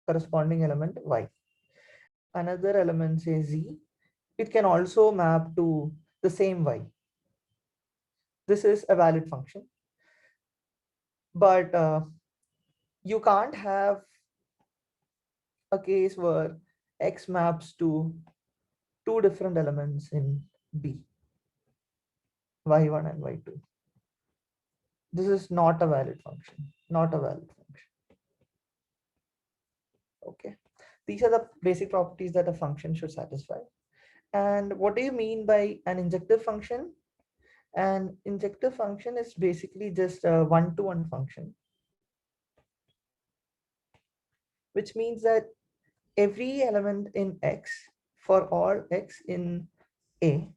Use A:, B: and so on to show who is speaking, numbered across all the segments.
A: corresponding element y. Another element, say z, it can also map to the same y. This is a valid function. But you can't have a case where x maps to two different elements in B, y1 and y2. This is not a valid function, not a valid function. Okay, these are the basic properties that a function should satisfy. And what do you mean by an injective function? An injective function is basically just a one-to-one function, which means that every element in X, for all X in A,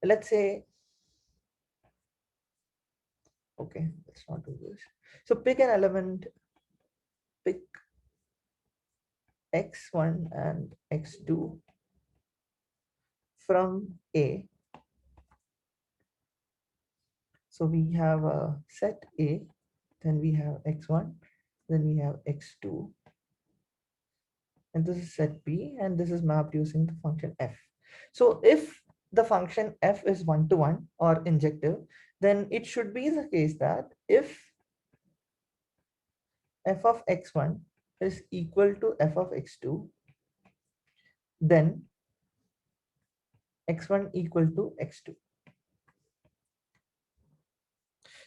A: let's say, okay, let's not do this. So pick an element, pick x1 and x2 from A. So we have a set A, then we have x1, then we have x2, and this is set B, and this is mapped using the function f. So if the function f is one-to-one or injective, then it should be the case that if f of x1 is equal to f of x2, then x1 equal to x2.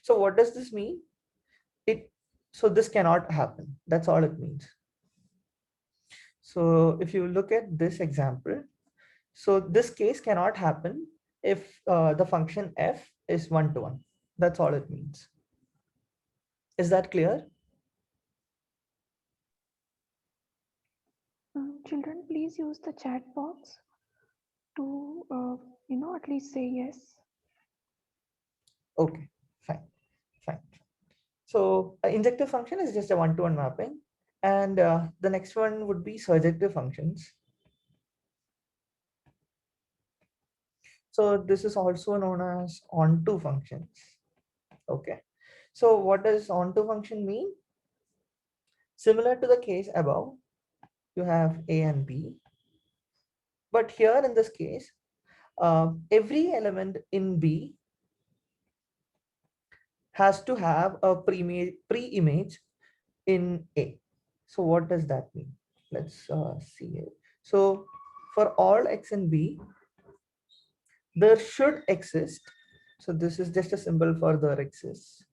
A: So what does this mean? So this cannot happen. That's all it means. So if you look at this example, so this case cannot happen if the function f is one-to-one. That's all it means. Is that clear?
B: Children, please use the chat box to, at least say yes.
A: Okay, fine, fine. So injective function is just a one-to-one mapping. And the next one would be surjective functions. So this is also known as onto functions. Okay. So what does onto function mean? Similar to the case above, you have A and B. But here in this case, every element in B has to have a pre-image in A. So what does that mean? Let's see it. So for all x in B, there should exist. So this is just a symbol for there exists.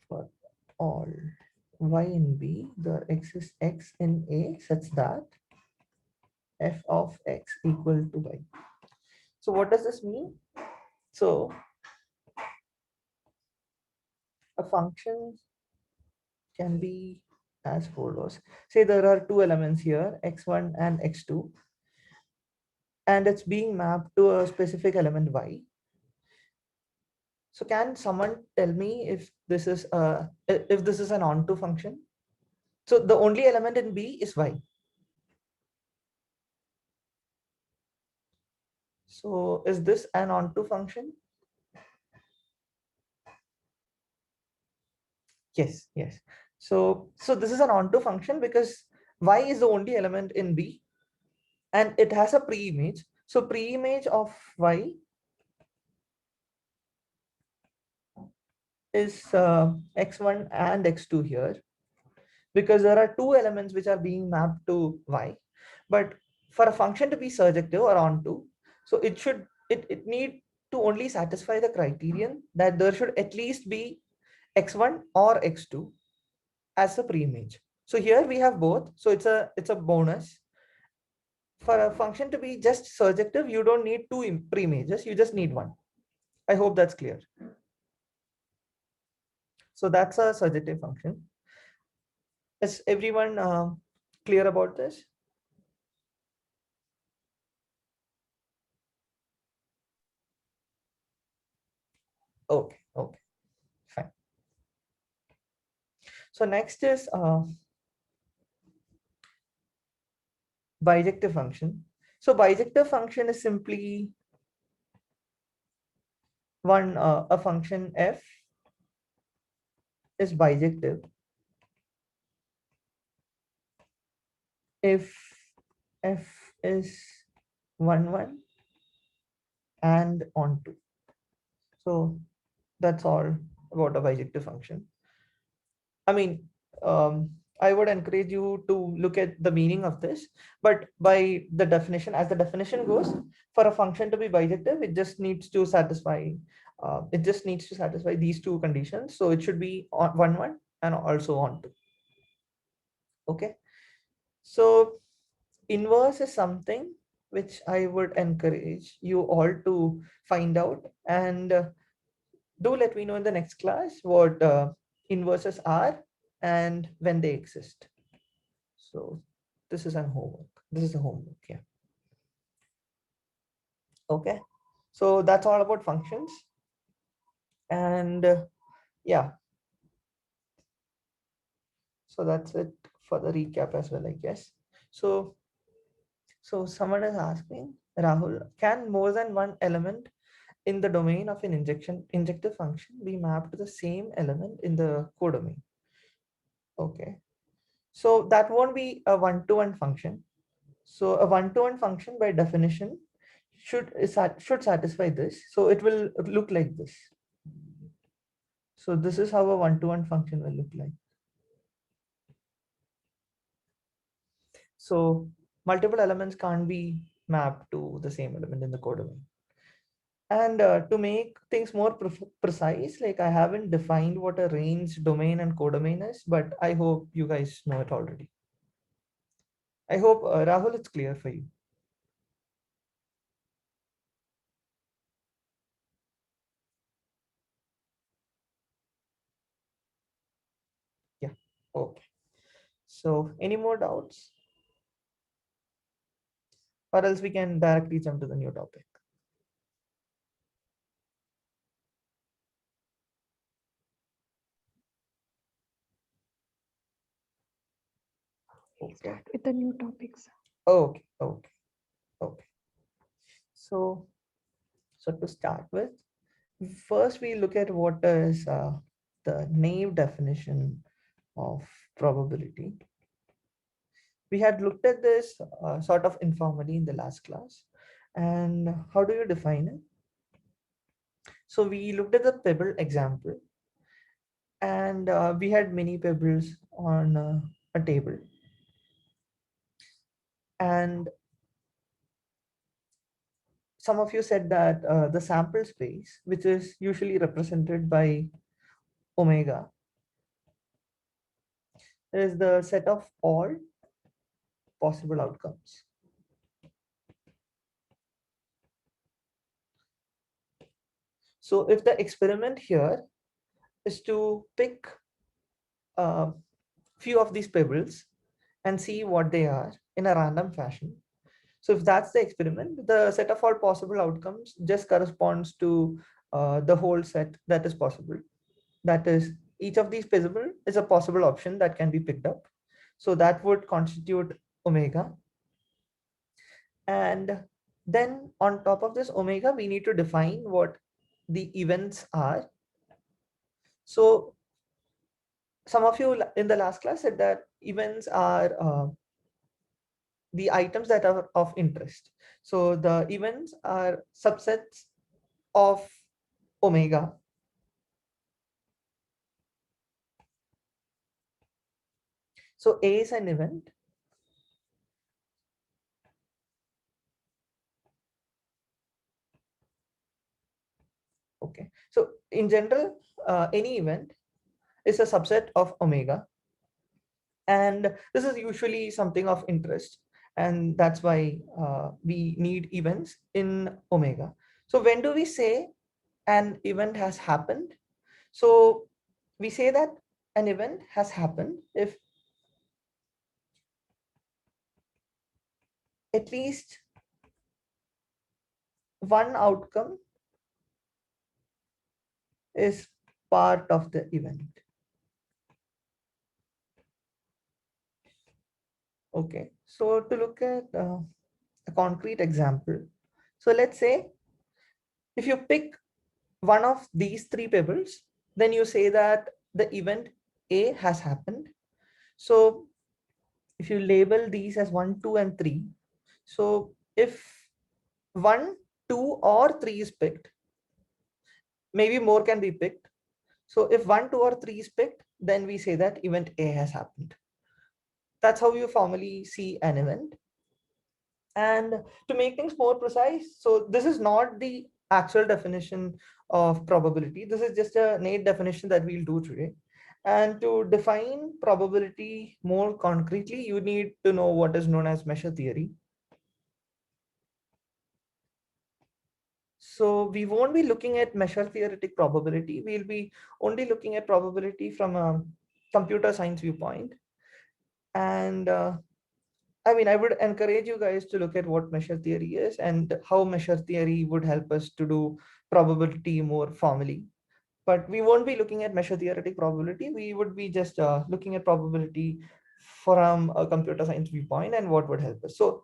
A: For all y in B, there exists x in A such that f of x equal to y. So what does this mean? So a function can be as follows. Say there are two elements here, x1 and x2, and it's being mapped to a specific element y. So can someone tell me if this is an onto function? So the only element in B is y. So is this an onto function? Yes, yes. So this is an onto function because y is the only element in B and it has a pre-image. So pre-image of y is x1 and x2 here, because there are two elements which are being mapped to y. But for a function to be surjective or onto, so it need to only satisfy the criterion that there should at least be x1 or x2 as a pre-image. So here we have both, so it's a bonus. For a function to be just surjective, you don't need two pre-images, you just need one. I hope that's clear. So that's a surjective function. Is everyone clear about this? Okay, okay, fine. So next is bijective function. So bijective function is simply a function f is bijective if f is 1 1 and onto. So that's all about a bijective function. I mean, I would encourage you to look at the meaning of this, but by the definition, as the definition goes, for a function to be bijective, it just needs to satisfy these two conditions. So it should be on 1 1 and also on 2. Okay. So inverse is something which I would encourage you all to find out, and do let me know in the next class what inverses are and when they exist. So this is a homework. This is a homework. Yeah. Okay. So that's all about functions. And yeah, so that's it for the recap as well, I guess. So someone is asking, Rahul, can more than one element in the domain of an injective function be mapped to the same element in the codomain? Okay. So that won't be a one-to-one function. So a one-to-one function by definition should satisfy this. So it will look like this. So this is how a one-to-one function will look like. So multiple elements can't be mapped to the same element in the codomain. And to make things more precise, like I haven't defined what a range, domain, and codomain is, but I hope you guys know it already. I hope, Rahul, it's clear for you. Yeah. Okay. So any more doubts? Or else we can directly jump to the new topic.
B: We'll
A: Okay.
B: start with the new topics.
A: Okay. Okay. Okay. So, so to start with, first we look at what is the naive definition of probability. We had looked at this sort of informally in the last class. And how do you define it? So we looked at the pebble example, and we had many pebbles on a table. And some of you said that the sample space, which is usually represented by omega, is the set of all possible outcomes. So if the experiment here is to pick a few of these pebbles and see what they are in a random fashion. So if that's the experiment, the set of all possible outcomes just corresponds to the whole set that is possible. That is, each of these pebble is a possible option that can be picked up. So that would constitute omega. And then on top of this omega, we need to define what the events are. So some of you in the last class said that events are the items that are of interest. So the events are subsets of omega. So A is an event. Okay. So in general, any event is a subset of omega. And this is usually something of interest. And that's why we need events in omega. So when do we say an event has happened? So we say that an event has happened if at least one outcome is part of the event. Okay, so to look at a concrete example, so let's say if you pick one of these three pebbles, then you say that the event A has happened. So if you label these as 1, 2, and 3, so if 1, 2, or 3 is picked, maybe more can be picked. So if 1, 2, or 3 is picked, then we say that event A has happened. That's how you formally see an event. And to make things more precise, so this is not the actual definition of probability. This is just a neat definition that we'll do today. And to define probability more concretely, you need to know what is known as measure theory. So we won't be looking at measure theoretic probability. We'll be only looking at probability from a computer science viewpoint. And I mean, I would encourage you guys to look at what measure theory is and how measure theory would help us to do probability more formally. But we won't be looking at measure theoretic probability. We would be just looking at probability from a computer science viewpoint and what would help us. So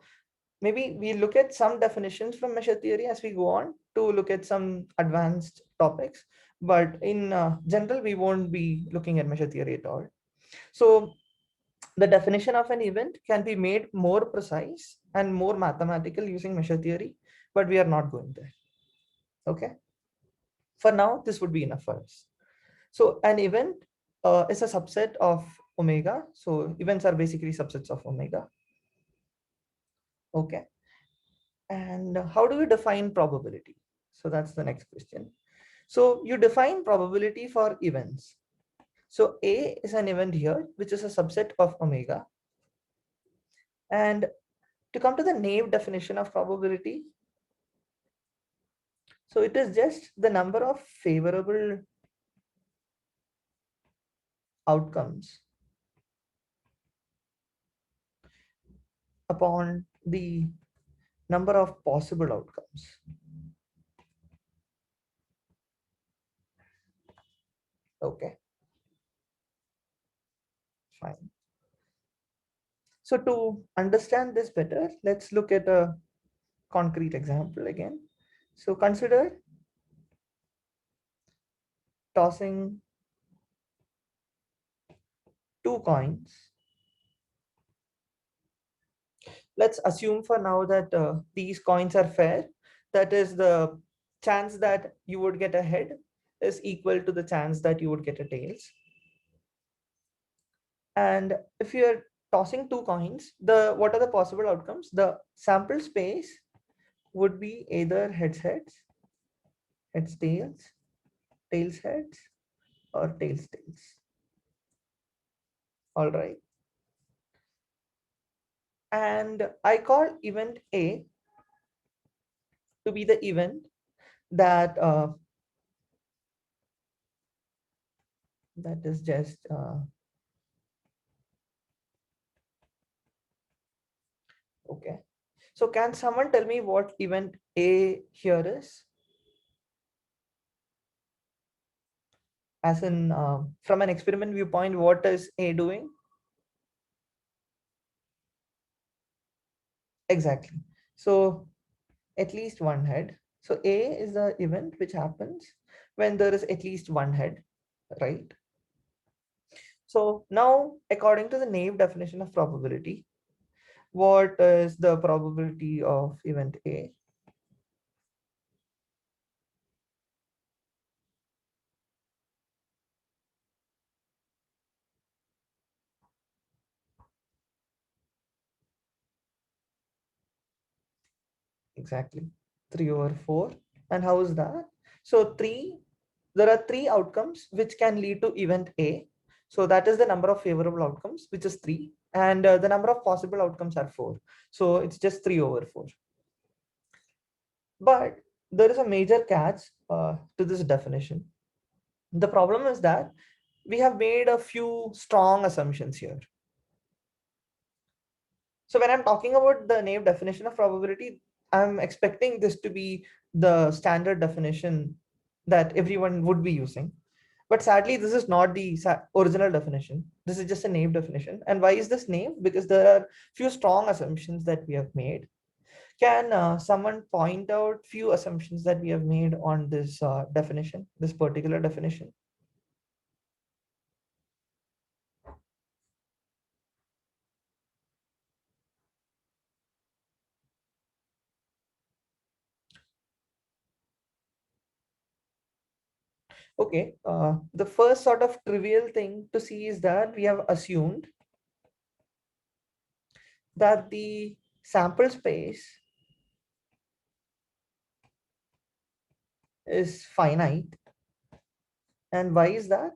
A: maybe we look at some definitions from measure theory as we go on to look at some advanced topics. But in general, we won't be looking at measure theory at all. So the definition of an event can be made more precise and more mathematical using measure theory, but we are not going there. Okay. For now, this would be enough for us. So an event is a subset of omega. So events are basically subsets of omega. Okay. And how do we define probability? So that's the next question. So you define probability for events. So A is an event here, which is a subset of omega. And to come to the naive definition of probability, so it is just the number of favorable outcomes upon the number of possible outcomes. Okay, fine. So to understand this better, let's look at a concrete example again. So consider tossing two coins. Let's assume for now that these coins are fair. That is, the chance that you would get a head is equal to the chance that you would get a tails. And if you're tossing two coins, what are the possible outcomes? The sample space would be either heads heads, heads tails, tails heads, or tails tails. All right. And I call event A to be the event that that is just okay. So can someone tell me what event A here is? As in, from an experiment viewpoint, what is A doing? Exactly. So at least one head. So A is the event which happens when there is at least one head, right? So now, according to the naive definition of probability, what is the probability of event A? Exactly, 3 over 4. And how is that? So there are three outcomes which can lead to event A. So that is the number of favorable outcomes, which is 3. And the number of possible outcomes are 4. So it's just 3 over 4. But there is a major catch to this definition. The problem is that we have made a few strong assumptions here. So when I'm talking about the naive definition of probability, I'm expecting this to be the standard definition that everyone would be using. But sadly, this is not the original definition. This is just a naive definition. And why is this naive? Because there are few strong assumptions that we have made. Can someone point out few assumptions that we have made on this definition, this particular definition? Okay, the first sort of trivial thing to see is that we have assumed that the sample space is finite. And why is that?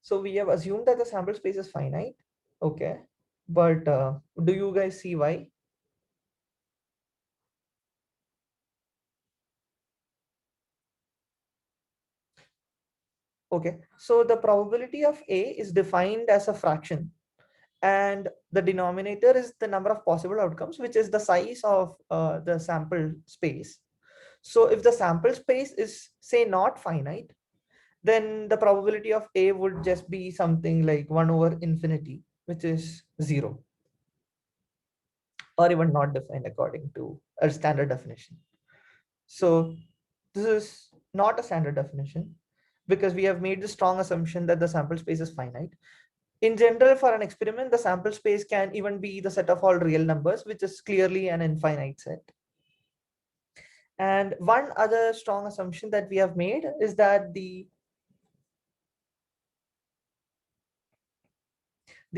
A: So we have assumed that the sample space is finite. Okay, but do you guys see why? Okay, so the probability of A is defined as a fraction, and the denominator is the number of possible outcomes, which is the size of the sample space. So if the sample space is, say, not finite, then the probability of A would just be something like 1 over infinity, which is 0, or even not defined according to a standard definition. So this is not a standard definition because we have made the strong assumption that the sample space is finite. In general, for an experiment, the sample space can even be the set of all real numbers, which is clearly an infinite set. And one other strong assumption that we have made is that the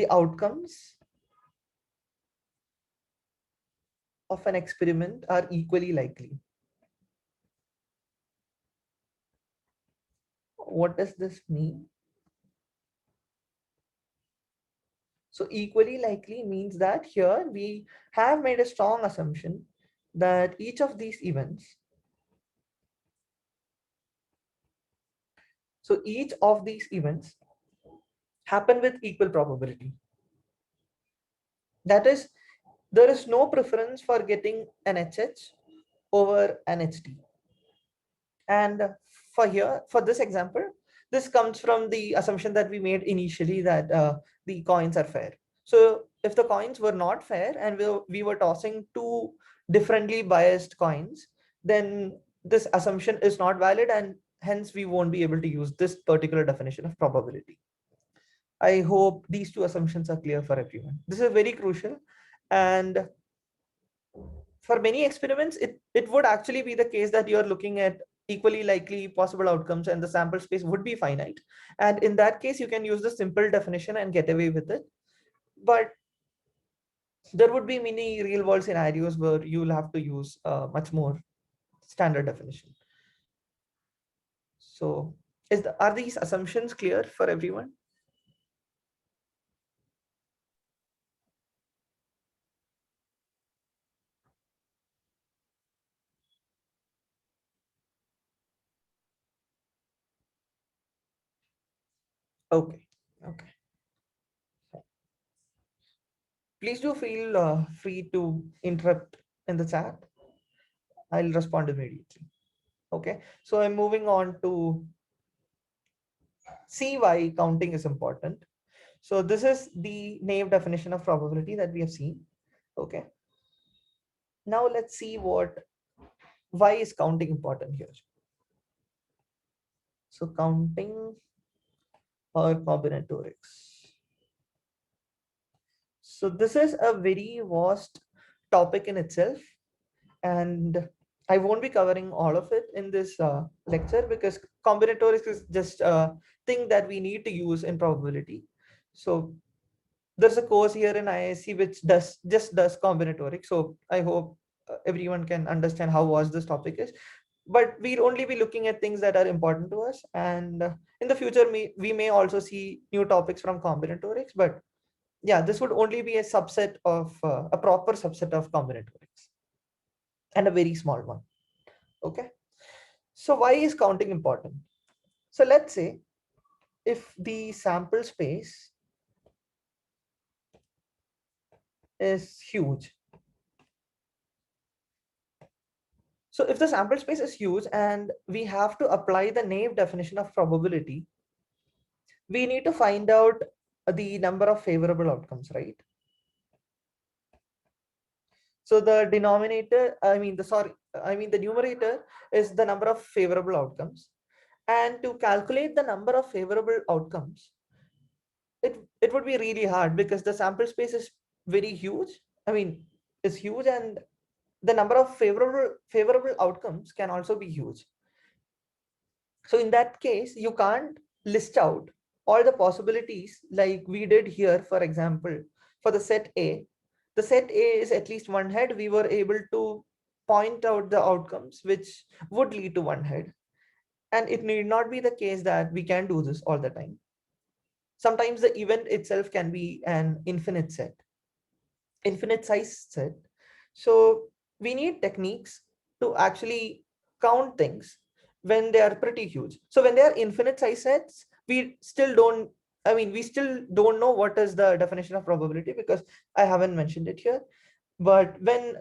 A: outcomes of an experiment are equally likely. What does this mean? So equally likely means that here we have made a strong assumption that each of these events, so each of these events happen with equal probability. That is, there is no preference for getting an HH over an HT. And for this example, this comes from the assumption that we made initially that the coins are fair. So if the coins were not fair and we were tossing two differently biased coins, then this assumption is not valid, and hence we won't be able to use this particular definition of probability. I hope these two assumptions are clear for everyone. This is very crucial. And for many experiments, it would actually be the case that you're looking at equally likely possible outcomes and the sample space would be finite. And in that case, you can use the simple definition and get away with it. But there would be many real world scenarios where you'll have to use much more standard definition. So are these assumptions clear for everyone? Okay. Okay. Please do feel free to interrupt in the chat. I'll respond immediately. Okay. So I'm moving on to see why counting is important. So this is the naive definition of probability that we have seen. Okay. Now let's see why is counting important here. So counting or combinatorics. So this is a very vast topic in itself, and I won't be covering all of it in this lecture because combinatorics is just a thing that we need to use in probability. So there's a course here in IISc which does combinatorics. So I hope everyone can understand how vast this topic is. But we'll only be looking at things that are important to us. And in the future, we may also see new topics from combinatorics. But yeah, this would only be a subset of a proper subset of combinatorics and a very small one. Okay. So why is counting important? So let's say if the sample space is huge. So if the sample space is huge and we have to apply the naive definition of probability, we need to find out the number of favorable outcomes, right? So the denominator, the numerator is the number of favorable outcomes. And to calculate the number of favorable outcomes, it would be really hard because the sample space is very huge. I mean, is huge, and the number of favorable outcomes can also be huge. So in that case, you can't list out all the possibilities like we did here. For example, for the set A, the set A is at least one head. We were able to point out the outcomes which would lead to one head. And it need not be the case that we can do this all the time. Sometimes the event itself can be an infinite size set. So we need techniques to actually count things when they are pretty huge. So when they are infinite size sets, we still don't, we still don't know what is the definition of probability because I haven't mentioned it here. But when,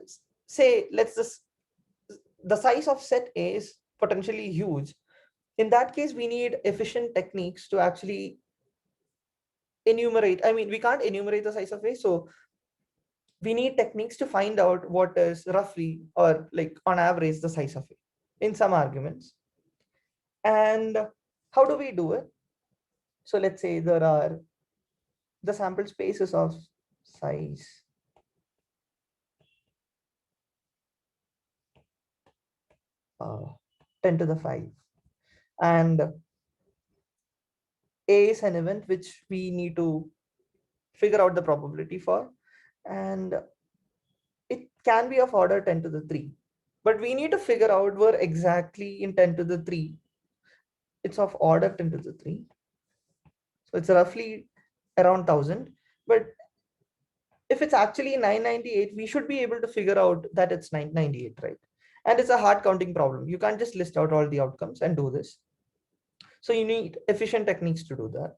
A: say, let's just, the size of set A is potentially huge. In that case, we need efficient techniques to actually enumerate. We can't enumerate the size of A. So we need techniques to find out what is roughly or like on average the size of it in some arguments. And how do we do it? So let's say there are the sample spaces of size 10 to the 5, and A is an event which we need to figure out the probability for, and it can be of order 10 to the 3, but we need to figure out where exactly in 10 to the 3 it's of order 10 to the 3. So it's roughly around 1000. But if it's actually 998, we should be able to figure out that it's 998, right? And it's a hard counting problem. You can't just list out all the outcomes and do this. So you need efficient techniques to do that.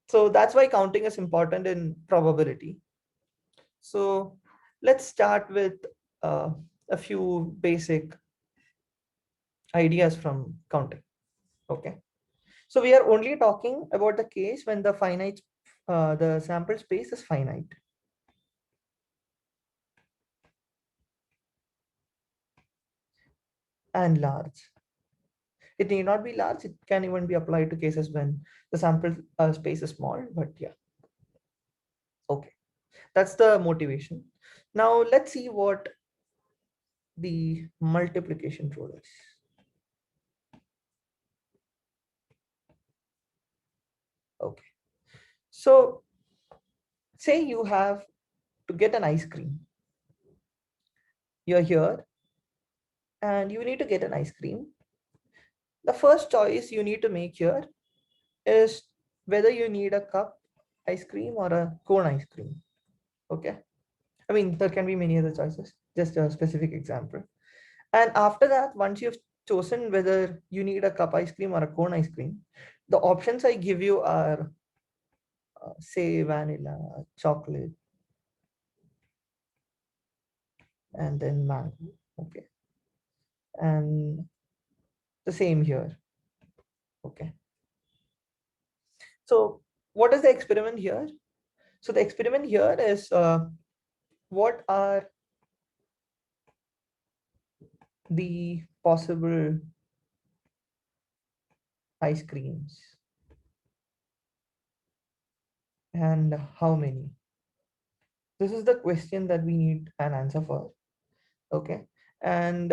A: So that's why counting is important in probability. So let's start with uh, a few basic ideas from counting. Okay. So we are only talking about the case when the sample space is finite. And large. It need not be large. It can even be applied to cases when the sample space is small, but yeah. Okay, that's the motivation. Now let's see what the multiplication rule is. Okay, so say you have to get an ice cream. You're here and you need to get an ice cream. The first choice you need to make here is whether you need a cup ice cream or a cone ice cream. Okay, there can be many other choices, just a specific example. And after that, once you've chosen whether you need a cup ice cream or a cone ice cream, the options I give you are, say, vanilla, chocolate, and then mango. Okay. And the same here. Okay. So what is the experiment here? So the experiment here is what are the possible ice creams and how many? This is the question that we need an answer for. Okay. And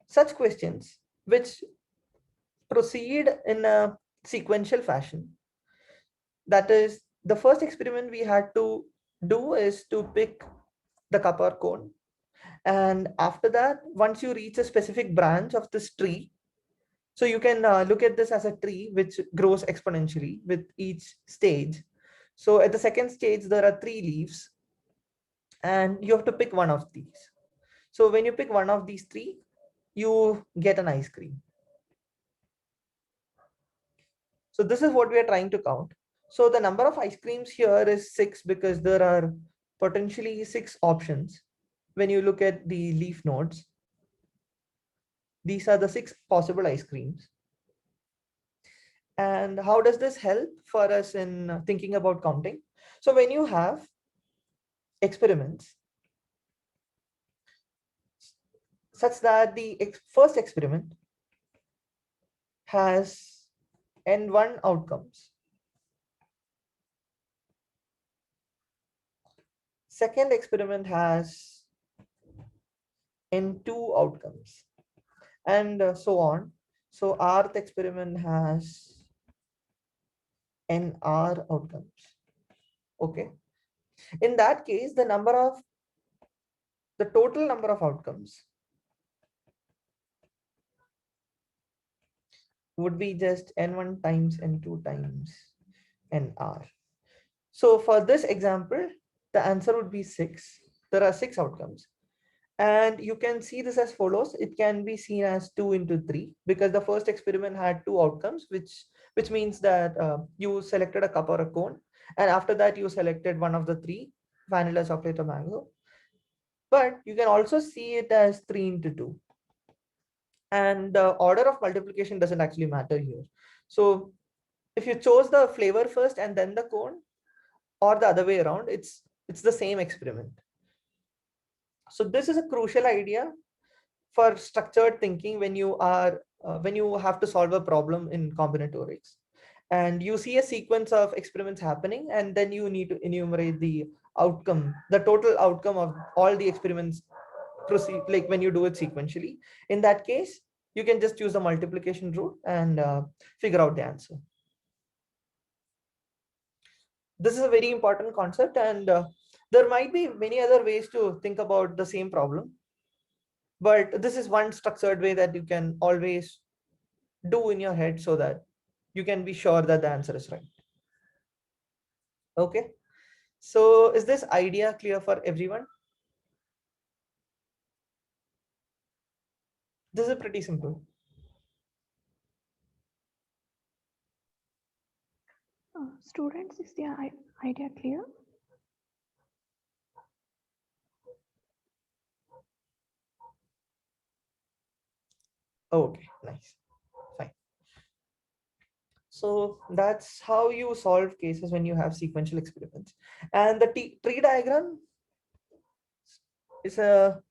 A: such questions which proceed in a sequential fashion. That is, the first experiment we had to do is to pick the cup or cone. And after that, once you reach a specific branch of this tree, so you can look at this as a tree which grows exponentially with each stage. So at the second stage, there are 3 leaves, and you have to pick one of these. So when you pick one of these 3, you get an ice cream. So this is what we are trying to count. So the number of ice creams here is 6 because there are potentially 6 options. When you look at the leaf nodes, these are the 6 possible ice creams. And how does this help for us in thinking about counting? So when you have experiments such that the first experiment has n1 outcomes, second experiment has n2 outcomes, and so on. So rth experiment has nr outcomes. Okay. In that case, the total number of outcomes would be just n1 times n2 times nr. So for this example, the answer would be 6. There are 6 outcomes. And you can see this as follows. It can be seen as 2 into 3 because the first experiment had 2 outcomes, which means that you selected a cup or a cone. And after that, you selected one of the 3, vanilla, chocolate, or mango. But you can also see it as 3 into 2. And the order of multiplication doesn't actually matter here. So if you chose the flavor first and then the cone, or the other way around, it's the same experiment. So this is a crucial idea for structured thinking when you have to solve a problem in combinatorics, and you see a sequence of experiments happening, and then you need to enumerate the total outcome of all the experiments proceed, like when you do it sequentially. In that case, you can just use the multiplication rule and figure out the answer. This is a very important concept, and there might be many other ways to think about the same problem, but this is one structured way that you can always do in your head so that you can be sure that the answer is right. Okay, so is this idea clear for everyone? This is pretty simple.
B: Students, is the idea clear?
A: Okay, nice, fine. So that's how you solve cases when you have sequential experiments. And the tree diagram is a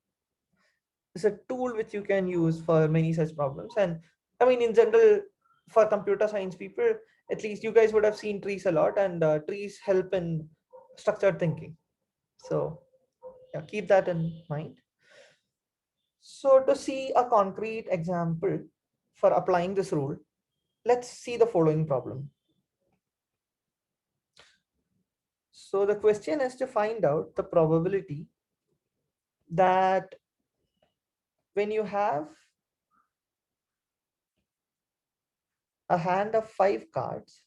A: tool which you can use for many such problems. And I mean, in general, for computer science people, at least you guys would have seen trees a lot, and trees help in structured thinking. So yeah, keep that in mind. So to see a concrete example for applying this rule, let's see the following problem. So the question is to find out the probability that when you have a hand of 5 cards,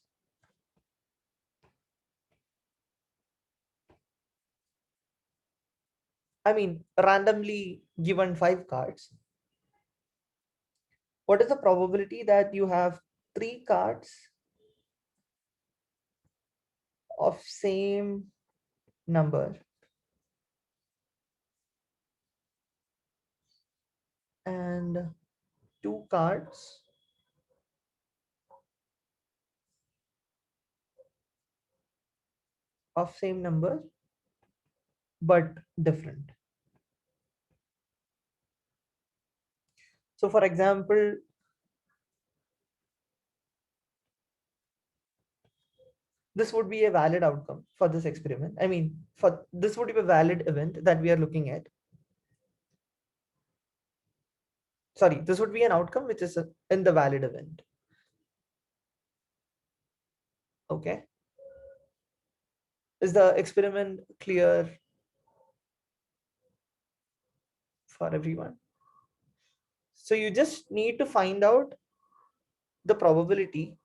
A: I mean, randomly given 5 cards, what is the probability that you have 3 cards of same number and 2 cards of same number but different? So for example, this would be a valid outcome for this experiment. I mean, for this would be a valid event that we are looking at. Sorry, this would be an outcome which is in the valid event. Okay. Is the experiment clear for everyone? So you just need to find out the probability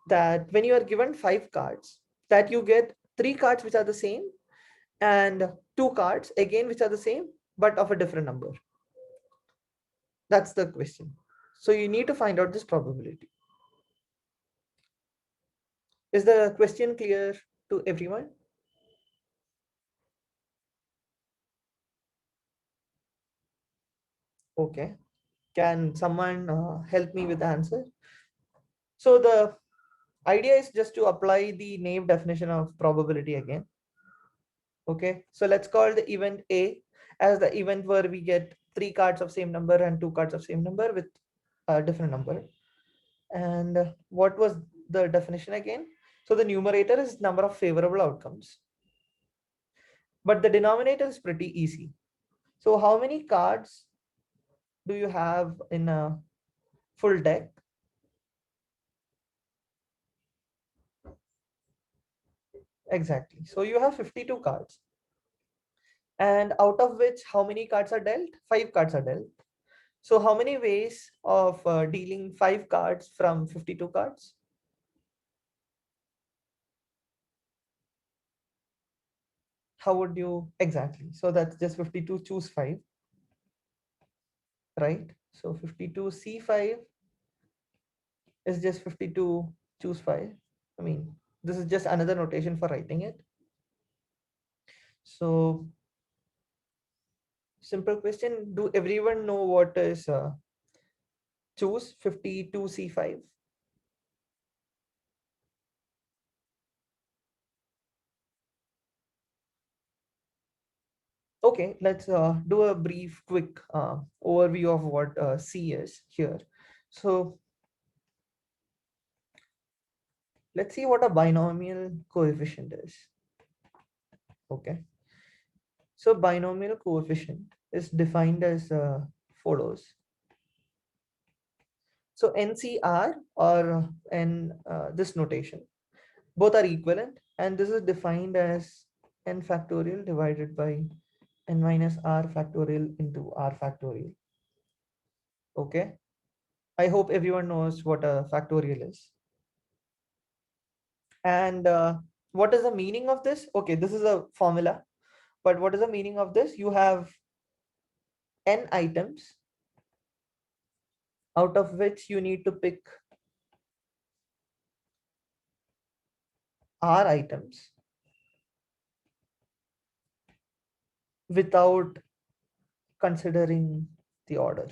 A: that when you are given 5 cards, that you get 3 cards which are the same and 2 cards again which are the same but of a different number. That's the question. So you need to find out this probability. Is the question clear to everyone? Okay. Can someone help me with the answer? So the idea is just to apply the naive definition of probability again. Okay, so let's call the event A as the event where we get 3 cards of same number and 2 cards of same number with a different number. And what was the definition again? So the numerator is number of favorable outcomes. but the denominator is pretty easy. So how many cards do you have in a full deck? Exactly. So you have 52 cards. And out of which, how many cards are dealt? 5 cards are dealt. So how many ways of dealing 5 cards from 52 cards? How would you exactly? So that's just 52, choose 5, right? So 52 C5 is just 52, choose 5. I mean, this is just another notation for writing it. So simple question, do everyone know what is choose 52 C5? Okay, let's do a brief quick overview of what C is here. So let's see what a binomial coefficient is. Okay, so binomial coefficient is defined as follows. So NCR or N this notation, both are equivalent, and this is defined as n factorial divided by n minus r factorial into r factorial. Okay, I hope everyone knows what a factorial is. And what is the meaning of this? Okay, this is a formula, but what is the meaning of this? You have n items, out of which you need to pick r items without considering the order.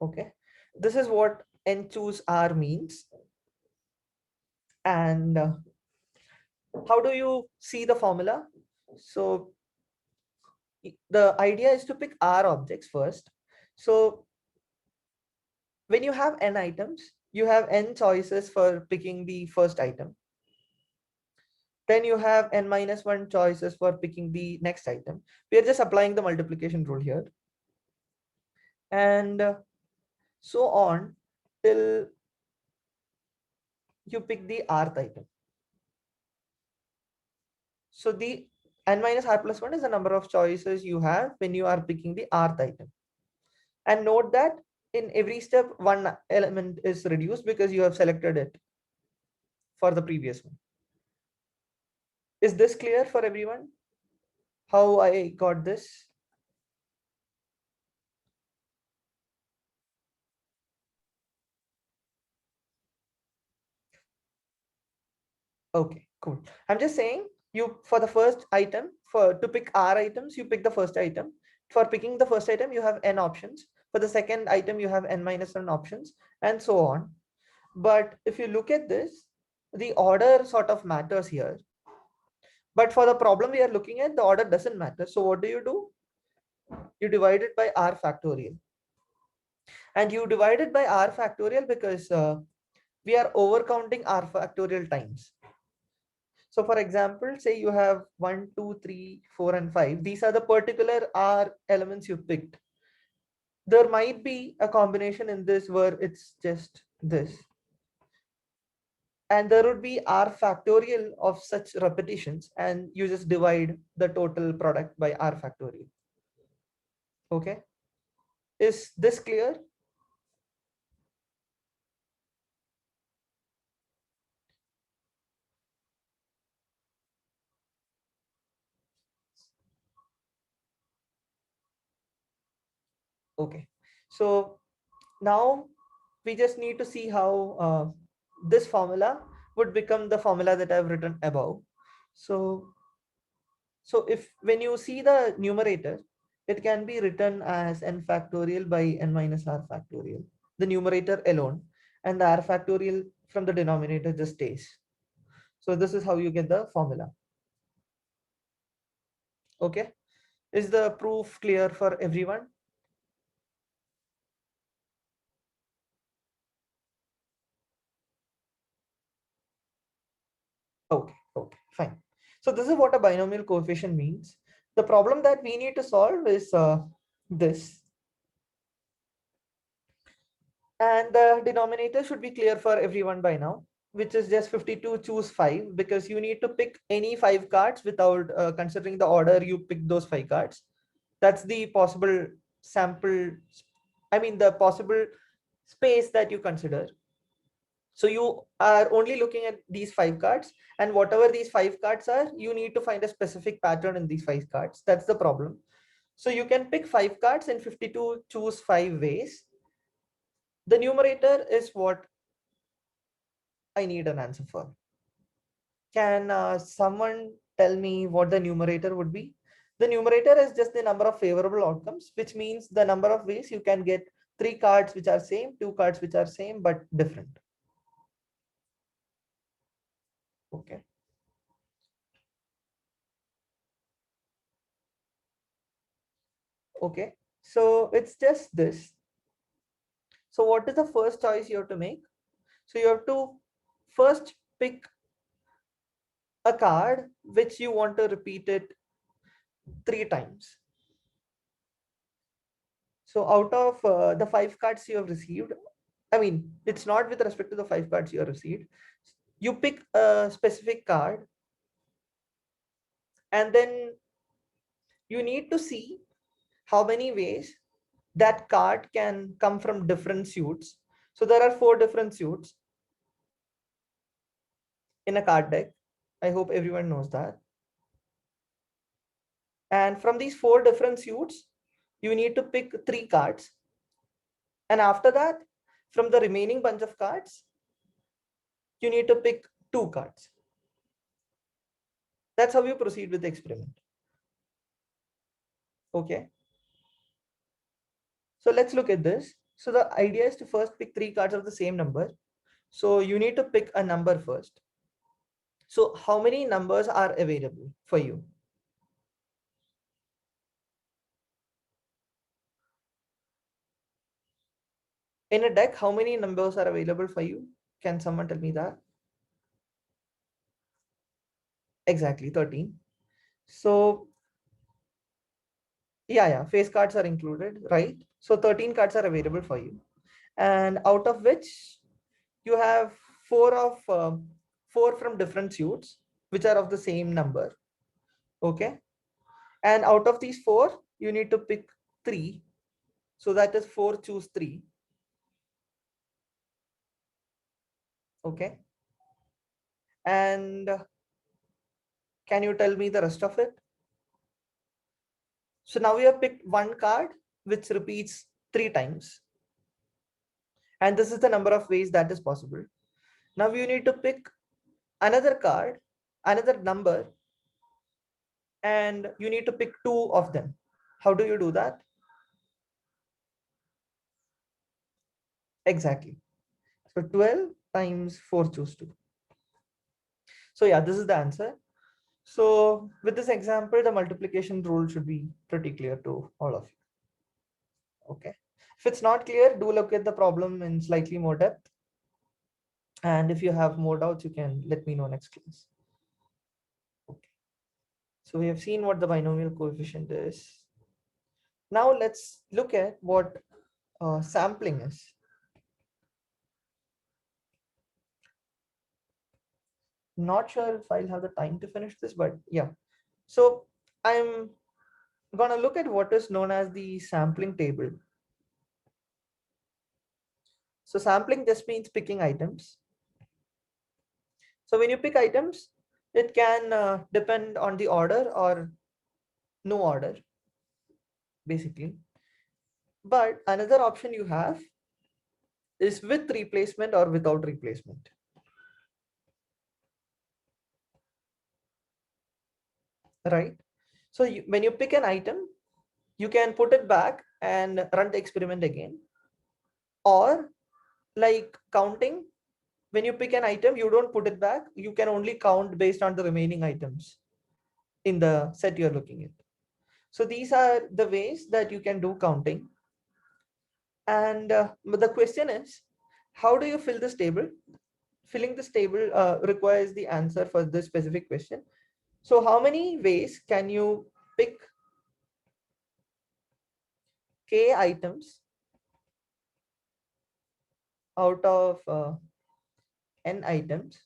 A: Okay, this is what n choose r means. And how do you see the formula? So the idea is to pick r objects first. So when you have n items, you have n choices for picking the first item. Then you have n minus 1 choices for picking the next item. We are just applying the multiplication rule here. And so on till you pick the rth item. So the n minus r plus 1 is the number of choices you have when you are picking the rth item. And note that in every step, one element is reduced because you have selected it for the previous one. Is this clear for everyone? How I got this? Okay, cool. I'm just saying you for the first item, for to pick r items, you pick the first item. For picking the first item, you have n options. For the second item, you have n minus 1 options, and so on. But if you look at this, the order sort of matters here. But for the problem we are looking at, the order doesn't matter. So what do? You divide it by r factorial. And you divide it by r factorial because we are overcounting r factorial times. So for example, say you have 1, 2, 3, 4, and 5. These are the particular r elements you picked. There might be a combination in this where it's just this. And there would be r factorial of such repetitions, and you just divide the total product by r factorial. Okay, is this clear? Okay, so now we just need to see how this formula would become the formula that I've written above. So if when you see the numerator, it can be written as n factorial by n minus r factorial, the numerator alone, and the r factorial from the denominator just stays. So this is how you get the formula. Okay, is the proof clear for everyone? Okay, fine. So this is what a binomial coefficient means. The problem that we need to solve is this. And the denominator should be clear for everyone by now, which is just 52 choose 5, because you need to pick any 5 cards without considering the order you pick those 5 cards. That's the possible sample, I mean the possible space that you consider. So you are only looking at these 5 cards, and whatever these 5 cards are, you need to find a specific pattern in these 5 cards. That's the problem. So you can pick 5 cards in 52 choose 5 ways. The numerator is what I need an answer for. Can someone tell me what the numerator would be? The numerator is just the number of favorable outcomes, which means the number of ways you can get 3 cards which are same, 2 cards which are same but different. Okay. Okay. So it's just this. So what is the first choice you have to make? So you have to first pick a card which you want to repeat it 3 times. So out of the 5 cards you have received, I mean, it's not with respect to the 5 cards you have received. You pick a specific card, and then you need to see how many ways that card can come from different suits. So there are 4 different suits in a card deck. I hope everyone knows that. And from these 4 different suits, you need to pick 3 cards. And after that, from the remaining bunch of cards, you need to pick 2 cards. That's how you proceed with the experiment. Okay. So let's look at this. So the idea is to first pick 3 cards of the same number. So you need to pick a number first. So how many numbers are available for you? In a deck, how many numbers are available for you? Can someone tell me that? Exactly, 13. So yeah, face cards are included, right? So 13 cards are available for you. And out of which you have 4 from different suits, which are of the same number. Okay. And out of these 4, you need to pick 3. So that is 4 choose 3. Okay. And can you tell me the rest of it? So now we have picked one card which repeats 3 times. And this is the number of ways that is possible. Now you need to pick another card, another number, and you need to pick 2 of them. How do you do that? Exactly. So 12 times 4 choose 2. So yeah, this is the answer. So with this example, the multiplication rule should be pretty clear to all of you. Okay. If it's not clear, do look at the problem in slightly more depth. And if you have more doubts, you can let me know next class. Okay. So we have seen what the binomial coefficient is. Now let's look at what sampling is. Not sure if I'll have the time to finish this, but yeah. So I'm gonna look at what is known as the sampling table. So sampling just means picking items. So when you pick items, it can depend on the order or no order, basically. But another option you have is with replacement or without replacement, right? So when you pick an item, you can put it back and run the experiment again. Or like counting, when you pick an item, you don't put it back. You can only count based on the remaining items in the set you're looking at. So these are the ways that you can do counting. And the question is, how do you fill this table? filling this table requires the answer for this specific question. So how many ways can you pick k items out of n items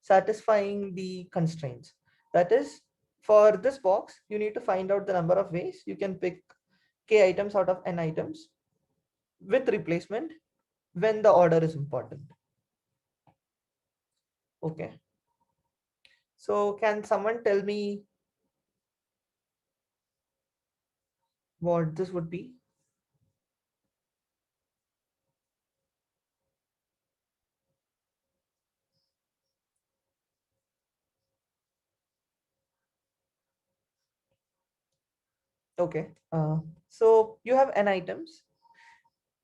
A: satisfying the constraints? That is, for this box, you need to find out the number of ways you can pick k items out of n items with replacement when the order is important. Okay. So can someone tell me what this would be? Okay. So you have n items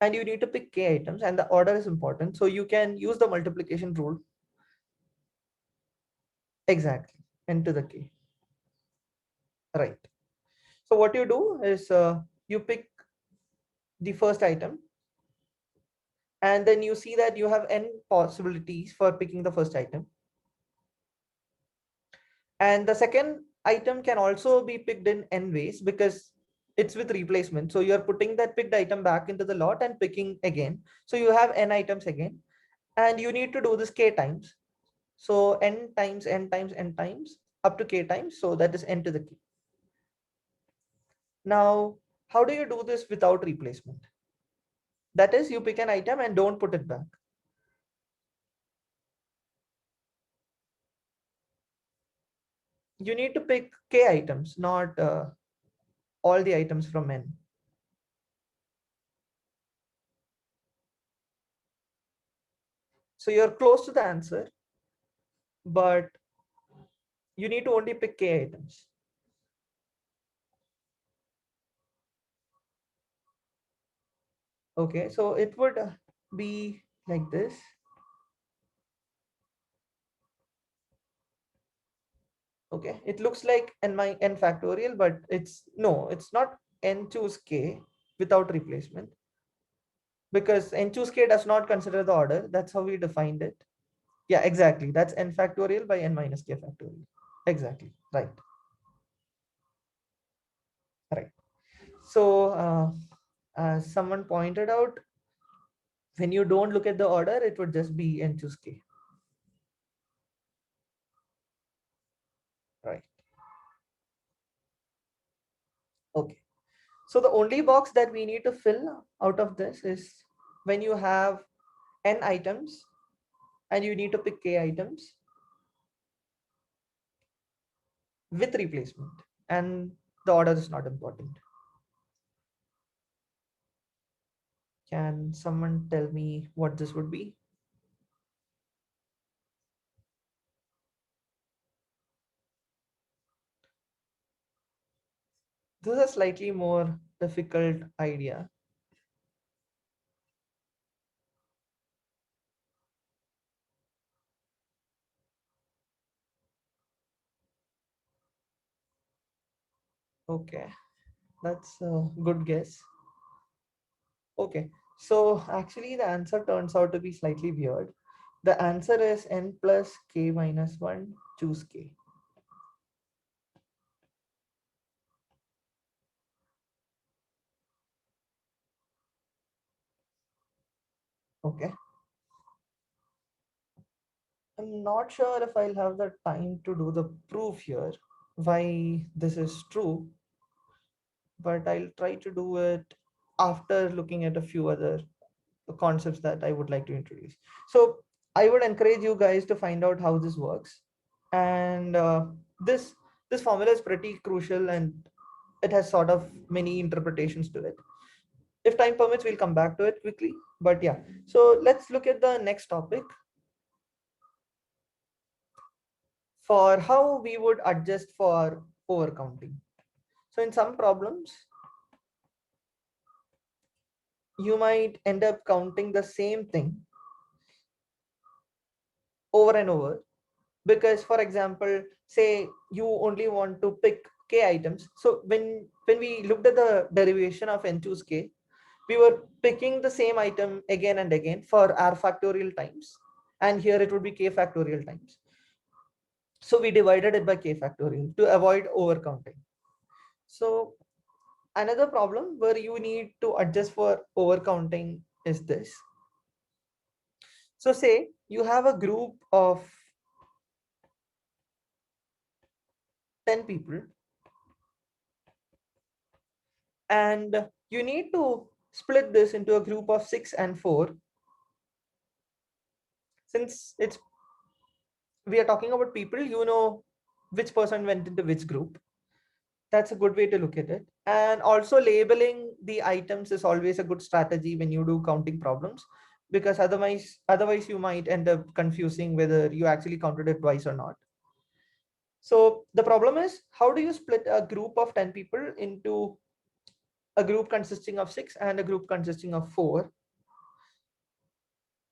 A: and you need to pick k items and the order is important. So you can use the multiplication rule. Exactly. N to the k. Right. So what you do is you pick the first item and then you see that you have n possibilities for picking the first item. And the second item can also be picked in n ways because it's with replacement. So you're putting that picked item back into the lot and picking again. So you have n items again and you need to do this k times. So n times n times n times up to k times. So that is n to the k. Now, how do you do this without replacement? That is, you pick an item and don't put it back. You need to pick k items, not all the items from n. So you're close to the answer, but you need to only pick k items. Okay, so it would be like this. Okay, it looks like n factorial, but it's not n choose k without replacement because n choose k does not consider the order. That's how we defined it. Yeah, exactly. That's n factorial by n minus k factorial. Exactly. Right. Right. So, as someone pointed out, when you don't look at the order, it would just be n choose k. Right. Okay. So the only box that we need to fill out of this is when you have n items and you need to pick k items with replacement and the order is not important. Can someone tell me what this would be? This is a slightly more difficult idea. Okay, that's a good guess. Okay, so actually the answer turns out to be slightly weird. The answer is n plus k minus 1 choose k. Okay. I'm not sure if I'll have the time to do the proof here, why this is true, but I'll try to do it after looking at a few other concepts that I would like to introduce. So I would encourage you guys to find out how this works. And this this formula is pretty crucial and it has sort of many interpretations to it. If time permits, we'll come back to it quickly. But yeah, so let's look at the next topic for how we would adjust for overcounting. So in some problems, you might end up counting the same thing over and over because, for example, say you only want to pick k items. So when we looked at the derivation of n choose k, we were picking the same item again and again for r factorial times. and here it would be k factorial times. So we divided it by k factorial to avoid overcounting. So another problem where you need to adjust for overcounting is this. So say you have a group of 10 people and you need to split this into a group of 6 and 4. Since it's we are talking about people, you know which person went into which group. That's a good way to look at it. And also labeling the items is always a good strategy when you do counting problems, because otherwise you might end up confusing whether you actually counted it twice or not. So the problem is, how do you split a group of 10 people into a group consisting of 6 and a group consisting of 4?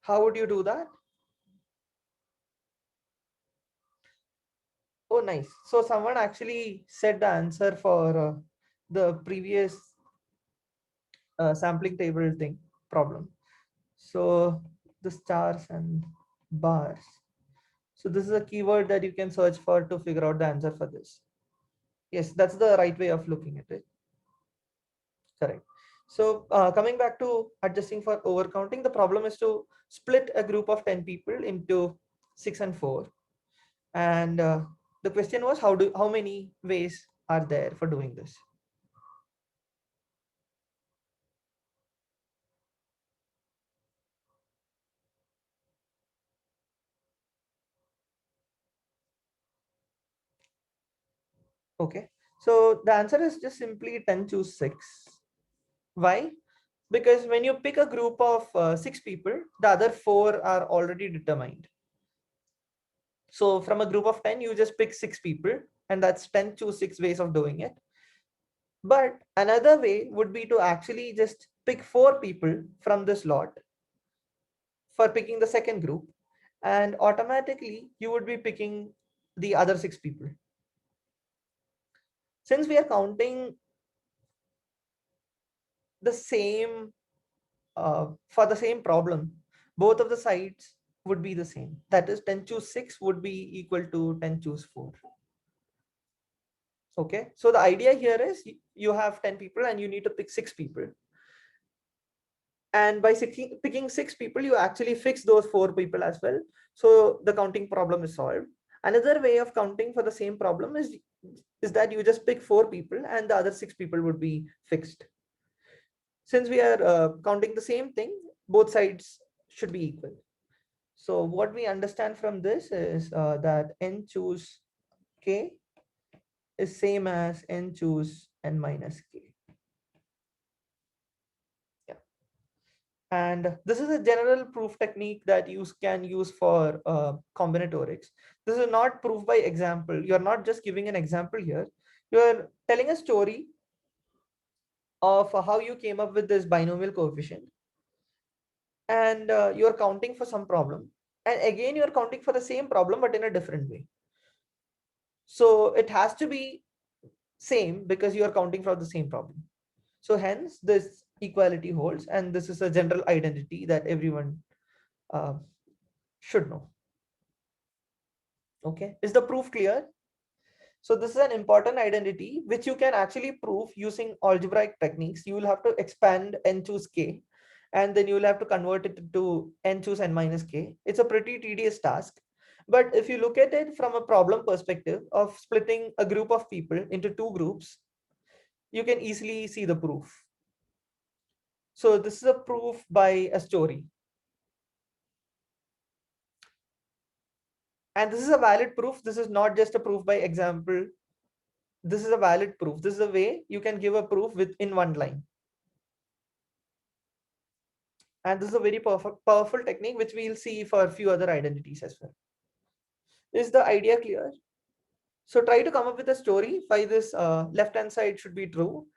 A: How would you do that? Oh, nice. So someone actually said the answer for the previous sampling table thing problem. So the stars and bars. So this is a keyword that you can search for to figure out the answer for this. Yes, that's the right way of looking at it. Correct. So coming back to adjusting for overcounting, the problem is to split a group of 10 people into 6 and 4. And the question was, how many ways are there for doing this? Okay. So the answer is just simply 10 choose 6. Why? Because when you pick a group of 6 people, the other 4 are already determined. So from a group of 10, you just pick 6 people, and that's 10 choose 6 ways of doing it. But another way would be to actually just pick 4 people from this lot for picking the second group, and automatically you would be picking the other 6 people. Since we are counting the same for the same problem, both of the sides would be the same. That is 10 choose 6 would be equal to 10 choose 4. Okay, so the idea here is you have 10 people and you need to pick 6 people. And by picking 6 people, you actually fix those 4 people as well. So the counting problem is solved. Another way of counting for the same problem is that you just pick 4 people and the other 6 people would be fixed. Since we are counting the same thing, both sides should be equal. So what we understand from this is that n choose k is same as n choose n minus k. Yeah. And this is a general proof technique that you can use for combinatorics. This is not proof by example. You're not just giving an example here. You're telling a story of how you came up with this binomial coefficient, and you're counting for some problem. And again, you're counting for the same problem, but in a different way. So it has to be same because you are counting for the same problem. So hence this equality holds, and this is a general identity that everyone uh, should know. Okay, is the proof clear? So this is an important identity which you can actually prove using algebraic techniques. You will have to expand n choose k, and then you will have to convert it to n choose n minus k. It's a pretty tedious task. But if you look at it from a problem perspective of splitting a group of people into 2 groups, you can easily see the proof. So this is a proof by a story. And this is a valid proof. This is not just a proof by example. This is a valid proof. This is a way you can give a proof within one line. And this is a very powerful technique, which we'll see for a few other identities as well. Is the idea clear? So try to come up with a story why this left-hand side should be true,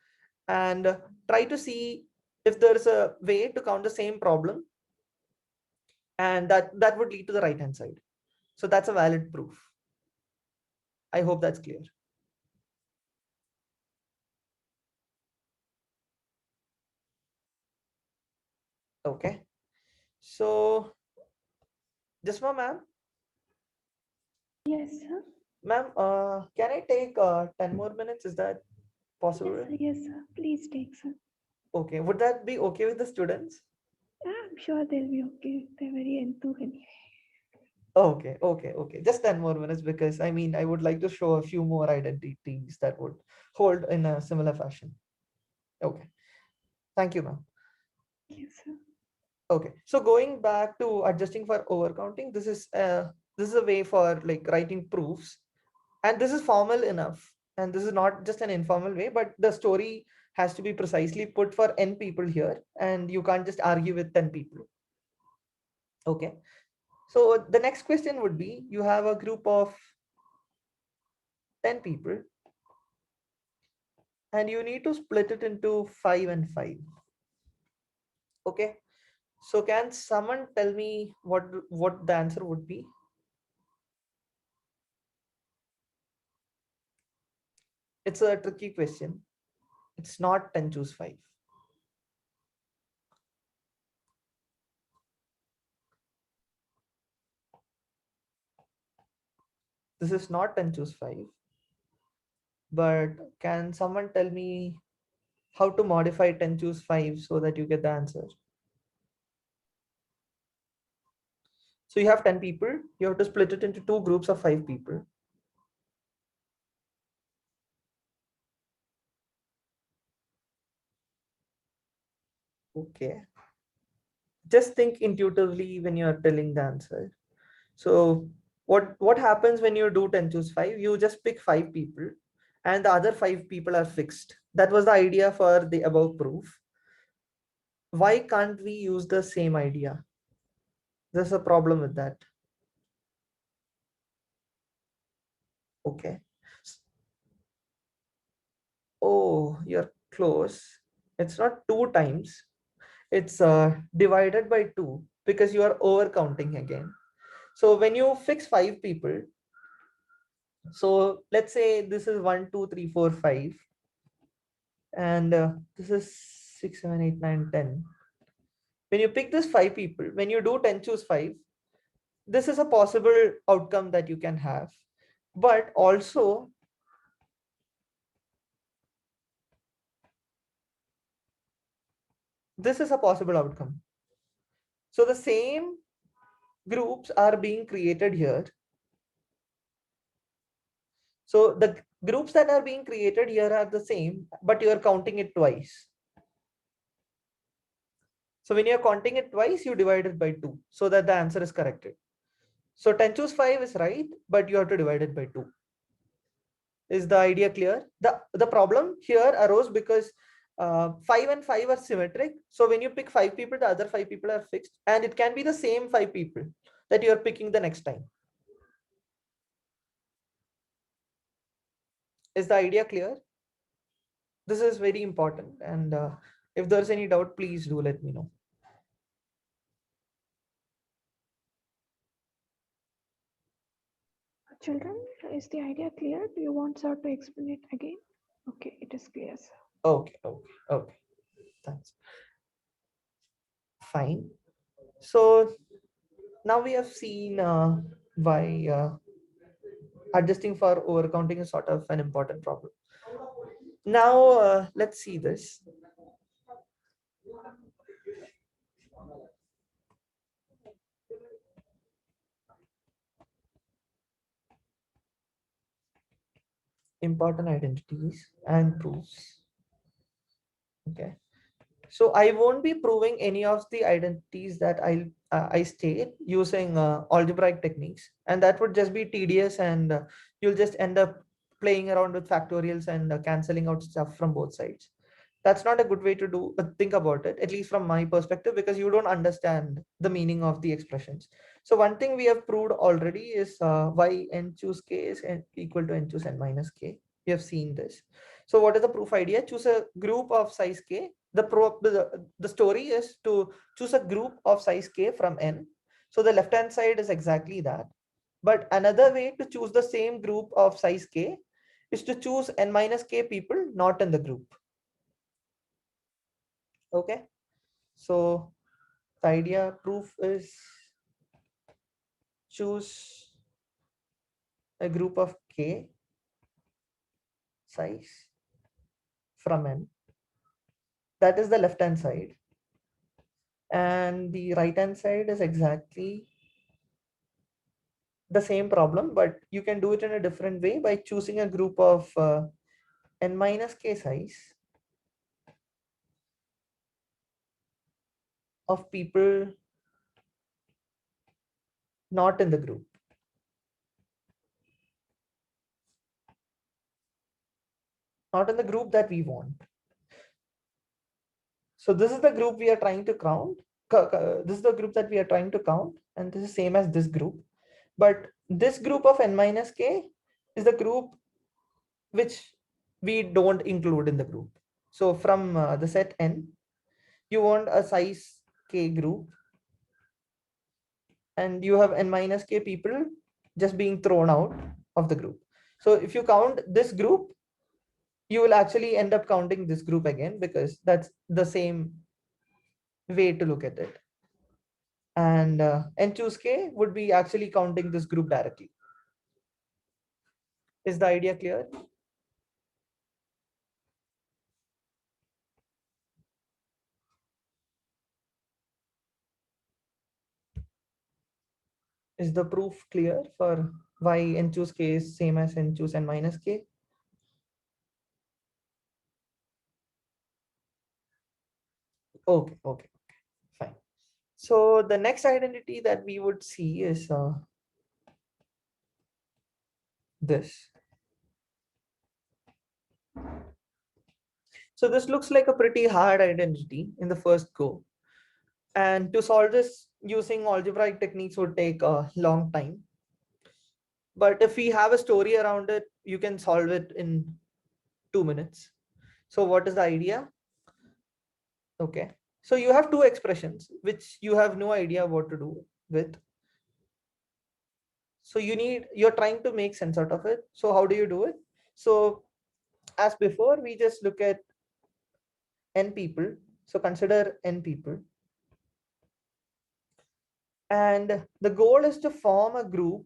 A: and try to see if there's a way to count the same problem, and that would lead to the right-hand side. So that's a valid proof. I hope that's clear. Okay. So Just one, ma'am.
B: Yes, sir.
A: Ma'am, can I take 10 more minutes? Is that
B: Yes,
A: possible?
B: sir. Yes, sir. Please take, sir.
A: Okay. Would that be okay with the students?
B: I'm sure they'll be okay. They're very enthused anyway.
A: Okay, okay, okay. Just 10 more minutes because I mean, I would like to show a few more identities that would hold in a similar fashion. Okay. Thank you, ma'am.
B: Thank you, sir.
A: Okay. So going back to adjusting for overcounting, this is a way for like writing proofs, and this is formal enough. And this is not just an informal way, but the story has to be precisely put for n people here, and you can't just argue with 10 people. Okay. So the next question would be you have a group of 10 people and you need to split it into 5 and 5. Okay. So can someone tell me what the answer would be? It's a tricky question. It's not 10 choose 5. This is not 10 choose 5. But can someone tell me how to modify 10 choose 5 so that you get the answer? So you have 10 people. You have to split it into two groups of 5 people. Okay. Just think intuitively when you're telling the answer. So what happens when you do 10 choose 5? You just pick 5 people and the other 5 people are fixed. That was the idea for the above proof. Why can't we use the same idea? There's a problem with that. Okay. Oh, you're close. It's not 2 times. It's divided by 2 because you are over counting again. So when you fix 5 people, so let's say this is 1, 2, 3, 4, 5, and this is 6, 7, 8, 9, 10. When you pick this 5 people, when you do 10 choose 5, this is a possible outcome that you can have. But also, this is a possible outcome. So the same groups are being created here. So the groups that are being created here are the same, but you are counting it twice. So when you're counting it twice, you divide it by 2 so that the answer is corrected. So 10 choose 5 is right, but you have to divide it by 2. Is the idea clear? The problem here arose because 5 and 5 are symmetric. So when you pick 5 people, the other 5 people are fixed, and it can be the same 5 people that you are picking the next time. Is the idea clear? This is very important, and if there's any doubt, please do let me know.
B: Children, is the idea clear? Do you want sir to explain it again? Okay, it is clear, sir.
A: Okay, okay, okay. Thanks. Fine. So now we have seen why adjusting for overcounting is sort of an important problem. Now let's see this. Important identities and proofs. Okay. So I won't be proving any of the identities that I state using algebraic techniques, and that would just be tedious, and you'll just end up playing around with factorials and canceling out stuff from both sides. That's not a good way to do think about it, at least from my perspective, because you don't understand the meaning of the expressions. So one thing we have proved already is why n choose k is equal to n choose n minus k. We have seen this. So what is the proof idea? Choose a group of size k. The story is to choose a group of size k from n. So the left hand side is exactly that. But another way to choose the same group of size k is to choose n minus k people not in the group. Okay. So the idea proof is choose a group of k size from n. That is the left hand side. And the right hand side is exactly the same problem, but you can do it in a different way by choosing a group of n minus k size of people not in the group. Not in the group that we want. So this is the group we are trying to count. This is the group that we are trying to count, and this is same as this group. But this group of n minus k is the group which we don't include in the group. So from the set n, you want a size k group, and you have n minus k people just being thrown out of the group. So if you count this group, you will actually end up counting this group again, because that's the same way to look at it. And n choose k would be actually counting this group directly. Is the idea clear? Is the proof clear for why n choose k is same as n choose n minus k? Okay, fine. So the next identity that we would see is this. So this looks like a pretty hard identity in the first go. And to solve this using algebraic techniques would take a long time. But if we have a story around it, you can solve it in 2 minutes. So what is the idea? Okay. So you have two expressions which you have no idea what to do with. So you're trying to make sense out of it. So how do you do it? So as before, we just look at n people. So consider n people. And the goal is to form a group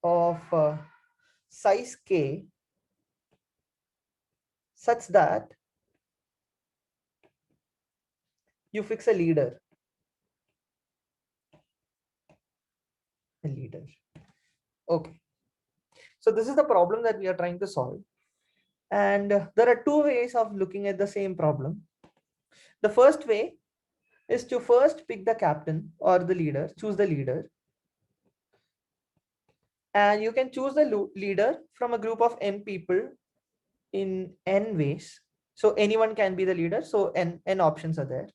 A: of size k such that you fix a leader. A leader. Okay. So this is the problem that we are trying to solve. And there are two ways of looking at the same problem. The first way is to first pick the captain or the leader, choose the leader. And you can choose the leader from a group of n people in n ways. So anyone can be the leader. So n options are there.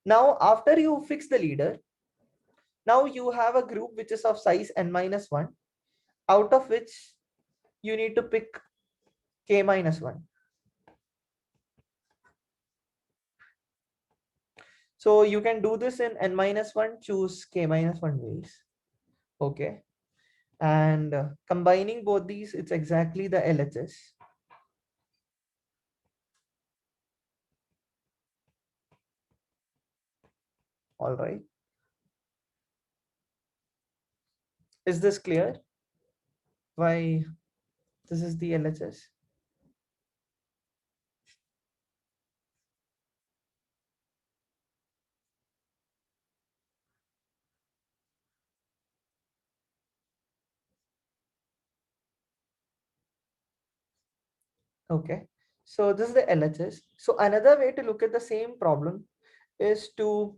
A: Now, after you fix the leader, now you have a group which is of size n minus 1, out of which you need to pick k minus 1. So you can do this in n minus 1, choose k minus 1 ways. Okay. And combining both these, it's exactly the LHS. All right. Is this clear? Why this is the LHS? Okay. So this is the LHS. So another way to look at the same problem is to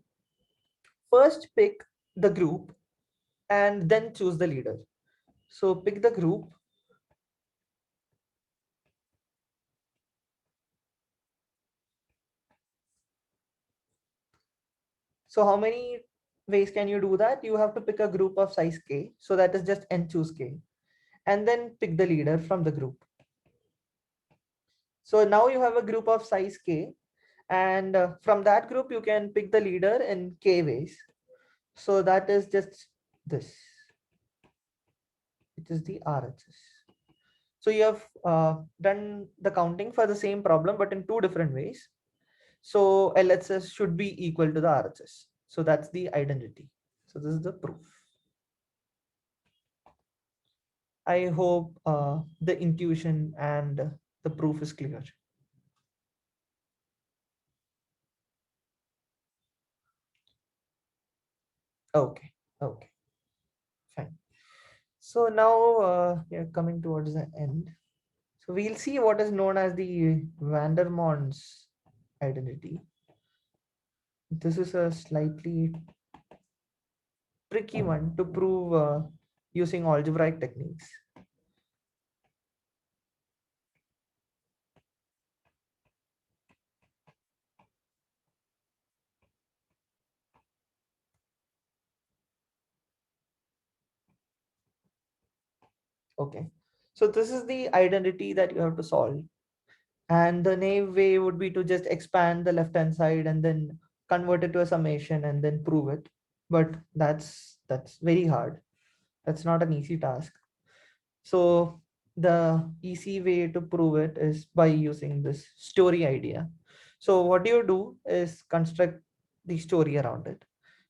A: first pick the group and then choose the leader. So pick the group. So how many ways can you do that? You have to pick a group of size k. So that is just n choose k. And then pick the leader from the group. So now you have a group of size k. And from that group, you can pick the leader in k ways. So that is just this. It is the RHS. So you have done the counting for the same problem, but in two different ways. So LHS should be equal to the RHS. So that's the identity. So this is the proof. I hope the intuition and the proof is clear. Okay, okay, fine. So now we are coming towards the end. So we'll see what is known as the Vandermon's identity. This is a slightly tricky one to prove using algebraic techniques. Okay, so this is the identity that you have to solve. And the naive way would be to just expand the left hand side and then convert it to a summation and then prove it. But that's very hard. That's not an easy task. So the easy way to prove it is by using this story idea. So what you do is construct the story around it.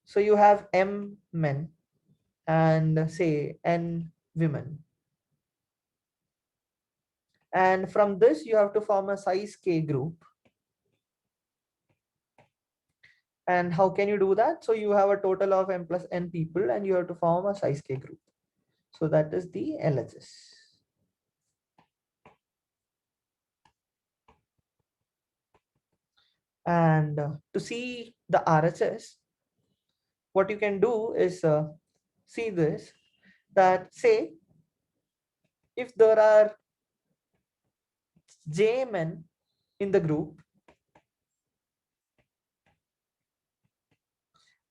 A: So you have M men and say N women. And from this, you have to form a size K group. And how can you do that? So you have a total of M plus N people and you have to form a size K group. So that is the LHS. And to see the RHS, what you can do is see this, that say if there are J men in the group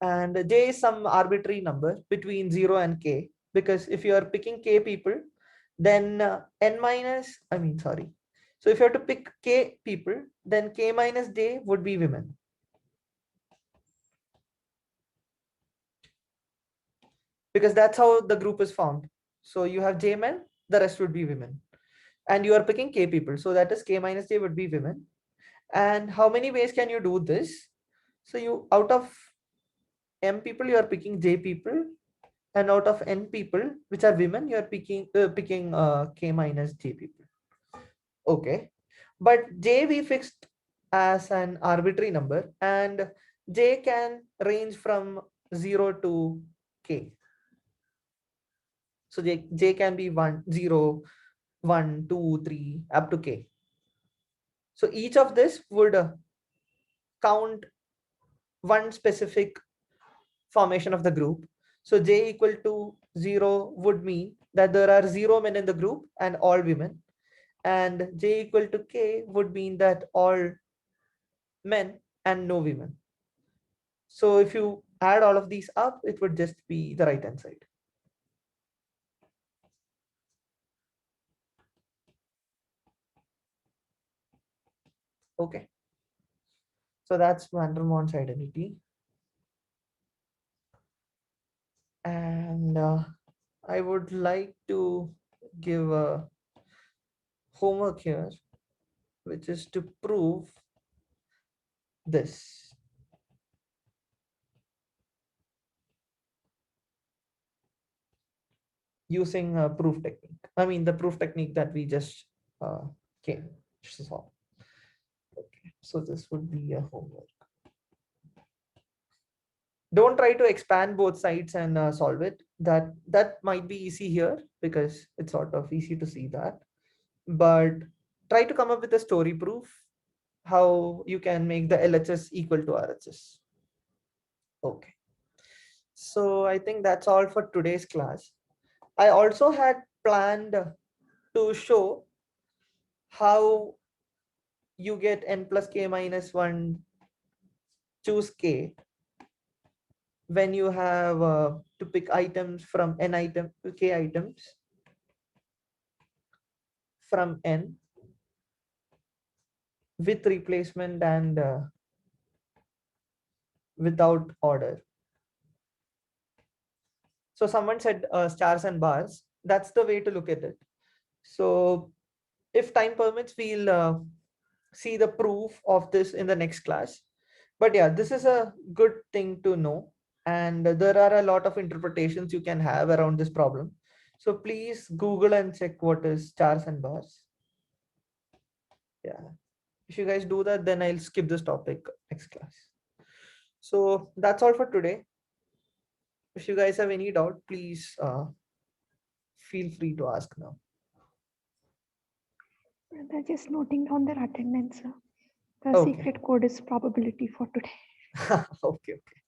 A: and J is some arbitrary number between 0 and K, because if you are picking K people, then N minus, I mean, sorry. So if you have to pick K people, then K minus J would be women. Because that's how the group is formed. So you have J men, the rest would be women. And you are picking K people. So that is K minus J would be women. And how many ways can you do this? So you, out of M people, you are picking J people. And out of N people, which are women, you are picking K minus J people. Okay. But J we fixed as an arbitrary number. And J can range from 0 to K. So J can be 1, 0, 1, 2, 3, up to K. So each of this would count one specific formation of the group. So J equal to 0 would mean that there are 0 men in the group and all women. And J equal to K would mean that all men and no women. So if you add all of these up, it would just be the right hand side. Okay. So that's Vandermon's identity. And I would like to give a homework here, which is to prove this using a proof technique. I mean, the proof technique that we just uh, came saw. Okay, so this would be a homework. Don't try to expand both sides and solve it. That might be easy here because it's sort of easy to see that. But try to come up with a story proof how you can make the LHS equal to RHS. Okay. So I think that's all for today's class. I also had planned to show how you get n plus k minus 1 choose k when you have to pick items from n item k items from n with replacement and without order. So someone said stars and bars. That's the way to look at it. So if time permits, we'll see the proof of this in the next class. But yeah, this is a good thing to know. And there are a lot of interpretations you can have around this problem. So please Google and check what is stars and bars. Yeah. If you guys do that, then I'll skip this topic next class. So that's all for today. If you guys have any doubt, please feel free to ask now.
B: They're just noting down their attendance. The
A: Okay.
B: secret code is probability for today.
A: Okay. Okay.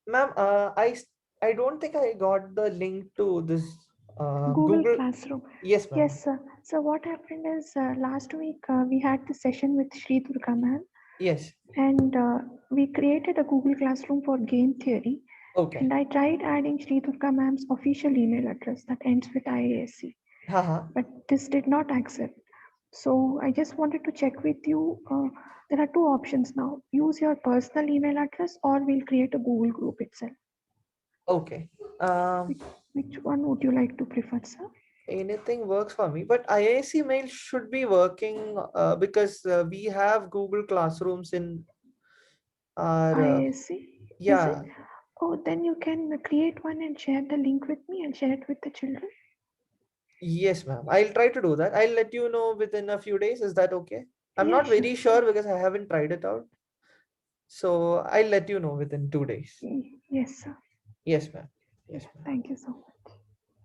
A: Ma'am, I don't think I got the link to this
B: Google
A: Google.
B: Classroom.
A: Yes, ma'am.
B: Yes, sir. So what happened is last week we had the session with Sri Durga ma'am,
A: Yes.
B: and we created a Google Classroom for game theory.
A: Okay.
B: And I tried adding Sri Durga ma'am's official email address that ends with IASC,
A: Haha.
B: but this did not accept. So I just wanted to check with you. There are two options now. Use your personal email address, or we'll create a Google group itself.
A: Okay.
B: Which, which one would you like to prefer, sir?
A: Anything works for me, but IIC mail should be working because we have Google Classrooms in our
B: IAC, is it?
A: yeah.
B: Oh, then you can create one and share the link with me and share it with the children.
A: Yes, ma'am. I'll try to do that. I'll let you know within a few days. Is that okay? I'm
B: Yeah,
A: not
B: sure.
A: very sure because I haven't tried it out. So I'll let you know within 2 days.
B: Yes, sir.
A: Yes, ma'am.
B: Yeah,
A: Yes, ma'am.
B: thank you so much.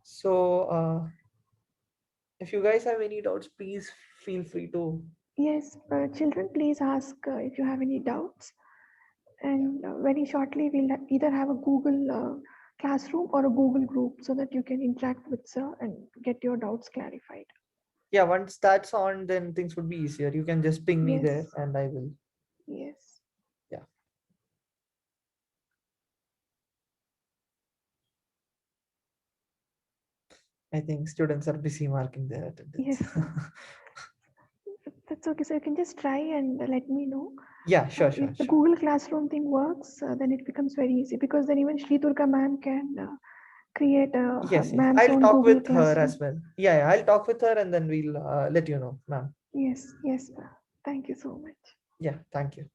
A: So if you guys have any doubts, please feel free to.
B: Yes, children, please ask if you have any doubts.
A: Yeah.
B: And very shortly, we'll either have a Google Classroom or a Google group so that you can interact with sir and get your doubts clarified.
A: Yeah, once that's on, then things would be easier. You can just ping me there
B: Yes,
A: and I will.
B: yes,
A: Yeah. I think students are busy marking their attendance.
B: yes, sir. That's okay. So you can just try and let me know.
A: Yeah, sure, sure,
B: If the
A: sure.
B: Google Classroom thing works, then it becomes very easy because then even Sri Durga ma'am can create a
A: Yes, yes.
B: ma'am's
A: I'll
B: own
A: talk
B: Google
A: with her as
B: Classroom.
A: well. Yeah, yeah, I'll talk with her and then we'll let you know, ma'am.
B: Yes, yes, ma'am. Thank you so much.
A: Yeah, thank you.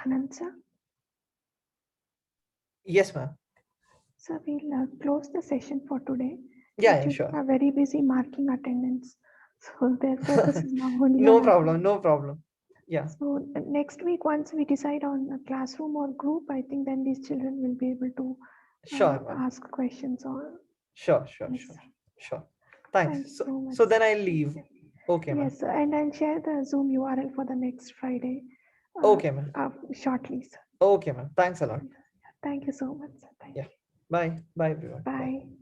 B: Anand sir,
A: Yes, ma'am.
B: so we'll close the session for today. The
A: Yeah, yeah,
B: children
A: sure.
B: are very busy marking attendance, so their focus is now only on
A: No problem,
B: attendance.
A: no problem. Yeah,
B: So next week, once we decide on a classroom or group, I think then these children will be able to
A: sure, ma'am.
B: ask questions or
A: Sure, sure,
B: yes.
A: sure, sure. Thanks.
B: Thank you
A: So,
B: so much.
A: so then I'll
B: Thank
A: leave.
B: you.
A: Okay, ma'am.
B: Yes, and I'll share the Zoom URL for the next Friday
A: Okay, ma'am.
B: shortly. Sir.
A: Okay, ma'am. Thanks a lot.
B: Thank you so much. Sir. Thank
A: Yeah.
B: you.
A: Bye. Bye, everyone. Bye.
B: Bye.